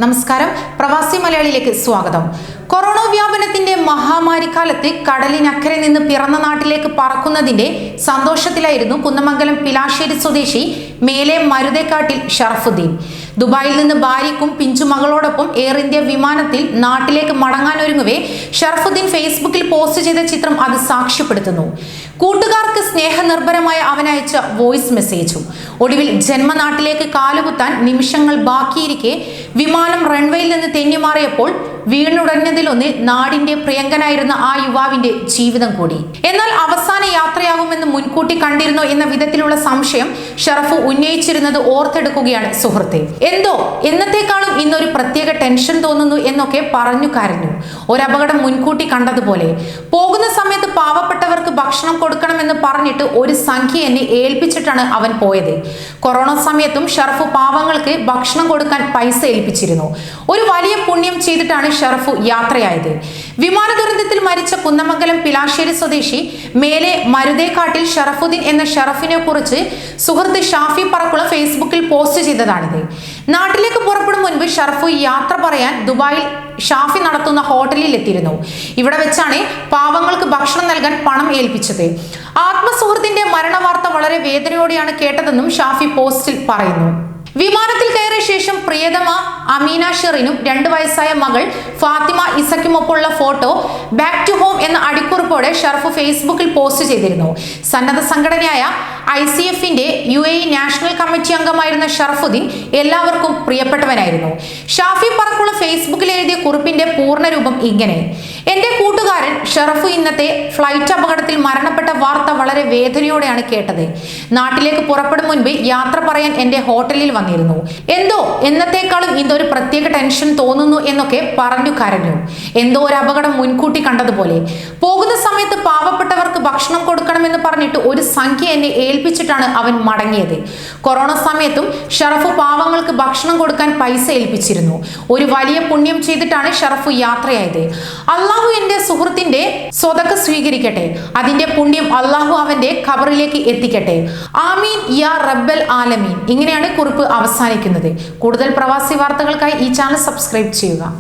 നമസ്കാരം, പ്രവാസി മലയാളിയിലേക്ക് സ്വാഗതം. കൊറോണ വ്യാപനത്തിന്റെ മഹാമാരിക്കാലത്ത് കടലിനക്കരെ നിന്ന് പിറന്ന നാട്ടിലേക്ക് പറക്കുന്നതിന്റെ സന്തോഷത്തിലായിരുന്നു കുന്നമംഗലം പിലാശ്ശേരി സ്വദേശി മേലെ മരുതേക്കാട്ടിൽ ഷറഫുദ്ദീൻ. ദുബായിൽ നിന്ന് ഭാര്യയ്ക്കും പിഞ്ചുമകളോടൊപ്പം എയർ ഇന്ത്യ വിമാനത്തിൽ നാട്ടിലേക്ക് മടങ്ങാനൊരുങ്ങവേ ഷറഫുദ്ദീൻ ഫേസ്ബുക്കിൽ പോസ്റ്റ് ചെയ്ത ചിത്രം അത് സാക്ഷ്യപ്പെടുത്തുന്നു. കൂട്ടുകാർക്ക് സ്നേഹനിർഭരമായ അവനയച്ച വോയിസ് മെസ്സേജും. ഒടുവിൽ ജന്മനാട്ടിലേക്ക് കാലുകുത്താൻ നിമിഷങ്ങൾ ബാക്കിയിരിക്കെ വിമാനം റൺവേയിൽ നിന്ന് തെന്നിമാറിയപ്പോൾ വീണുടഞ്ഞതിലൊന്നിൽ നാടിന്റെ പ്രിയങ്കനായിരുന്ന ആ യുവാവിന്റെ ജീവിതം കൂടി. എന്നാൽ അവസാന യാത്രയാകുമെന്ന് മുൻകൂട്ടി കണ്ടിരുന്നോ എന്ന വിധത്തിലുള്ള സംശയം ഷറഫു ഉന്നയിച്ചിരുന്നത് ഓർത്തെടുക്കുകയാണ് സുഹൃത്തെ. എന്തോ എന്നത്തെക്കാളും ഇന്നൊരു പ്രത്യേക ടെൻഷൻ തോന്നുന്നു എന്നൊക്കെ പറഞ്ഞു കരഞ്ഞു. ഒരപകടം മുൻകൂട്ടി കണ്ടതുപോലെ. പോകുന്ന സമയത്ത് പാവപ്പെട്ടവർക്ക് ഭക്ഷണം കൊടുക്കണമെന്ന് പറഞ്ഞിട്ട് ഒരു സംഖ്യ എന്നെ ഏൽപ്പിച്ചിട്ടാണ് അവൻ പോയത്. കൊറോണ സമയത്തും ഷറഫു പാവങ്ങൾക്ക് ഭക്ഷണം കൊടുക്കാൻ പൈസ ഏൽപ്പിച്ചിരുന്നു. ഒരു വലിയ പുണ്യം ചെയ്തിട്ടാണ് ഷറഫു യാത്രയായത്. വിമാന ദുരന്തത്തിൽ മരിച്ച കുന്നമംഗലം പിലാശ്ശേരി സ്വദേശി മേലെ മരുതേക്കാട്ടിൽ ഷറഫുദ്ദീൻ എന്ന ഷറഫിനെ കുറിച്ച് സുഹൃത്ത് ഷാഫി പറക്കുളം ഫേസ്ബുക്കിൽ പോസ്റ്റ് ചെയ്തതാണിത്. നാട്ടിലേക്ക് പുറപ്പെടും മുൻപ് ഷറഫു യാത്ര പറയാൻ ദുബായിൽ ഷാഫി നടത്തുന്ന ഹോട്ടലിൽ എത്തിയിരുന്നു. ഇവിടെ വെച്ചാണ് പാവങ്ങൾക്ക് ഭക്ഷണം നൽകാൻ പണം ഏൽപ്പിച്ചത്. ആത്മസുഹൃത്തിന്റെ മരണവാർത്ത വളരെ വേദനയോടെയാണ് കേട്ടതെന്നും ഷാഫി പോസ്റ്റിൽ പറയുന്നു. വിമാനത്തിൽ കയറിയ ശേഷം പ്രിയതമ അമീന ഷെറിനും 2 വയസ്സായ മകൾ ഫാത്തിമ ഇസയ്ക്കുമൊപ്പമുള്ള ഫോട്ടോ ബാക്ക് ടു ഹോം എന്ന അടിക്കുറിപ്പോടെ ഷറഫ് ഫേസ്ബുക്കിൽ പോസ്റ്റ് ചെയ്തിരുന്നു. സന്നദ്ധ സംഘടനയായ ICFന്റെ UAE നാഷണൽ കമ്മിറ്റി അംഗമായിരുന്ന ഷറഫുദ്ദീൻ എല്ലാവർക്കും പ്രിയപ്പെട്ടവനായിരുന്നു. ഷാഫി പറക്കുളം ഫേസ്ബുക്കിൽ എഴുതിയ കുറിപ്പിന്റെ പൂർണ്ണരൂപം ഇങ്ങനെ: എന്റെ കൂട്ടുകാരൻ ഷറഫു ഇന്നത്തെ ഫ്ലൈറ്റ് അപകടത്തിൽ മരണപ്പെട്ട വാർത്ത വളരെ വേദനയോടെയാണ് കേട്ടത്. നാട്ടിലേക്ക് പുറപ്പെടും മുൻപ് യാത്ര പറയാൻ എന്റെ ഹോട്ടലിൽ വന്നിരുന്നു. എന്തോ എന്നത്തെക്കാളും ഇതൊരു പ്രത്യേക ടെൻഷൻ തോന്നുന്നു എന്നൊക്കെ പറഞ്ഞു കരഞ്ഞു. എന്തോ ഒരു അപകടം മുൻകൂട്ടി കണ്ടതുപോലെ. പോകുന്ന സമയത്ത് പാവപ്പെട്ടവർക്ക് ഭക്ഷണം കൊടുക്കണമെന്ന് പറഞ്ഞിട്ട് ഒരു സംഖ്യ എന്നെ ഏൽപ്പിച്ചിട്ടാണ് അവൻ മടങ്ങിയത്. കൊറോണ സമയത്തും ഷറഫു പാവങ്ങൾക്ക് ഭക്ഷണം കൊടുക്കാൻ പൈസ ഏൽപ്പിച്ചിരുന്നു. ഒരു വലിയ പുണ്യം ചെയ്തിട്ടാണ് ഷറഫു യാത്രയായത്. അള്ളാഹു എന്റെ സുഹൃത്തിന്റെ സ്വതക്ക സ്വീകരിക്കട്ടെ. അതിന്റെ പുണ്യം അള്ളാഹു അവന്റെ ഖബറിലേക്ക് എത്തിക്കട്ടെ. ആമീൻ യാ റബ്ബൽ ആലമീൻ. ഇങ്ങനെയാണ് കുറിപ്പ് അവസാനിക്കുന്നത്. കൂടുതൽ പ്രവാസി വാർത്തകൾക്കായി ഈ ചാനൽ സബ്സ്ക്രൈബ് ചെയ്യുക.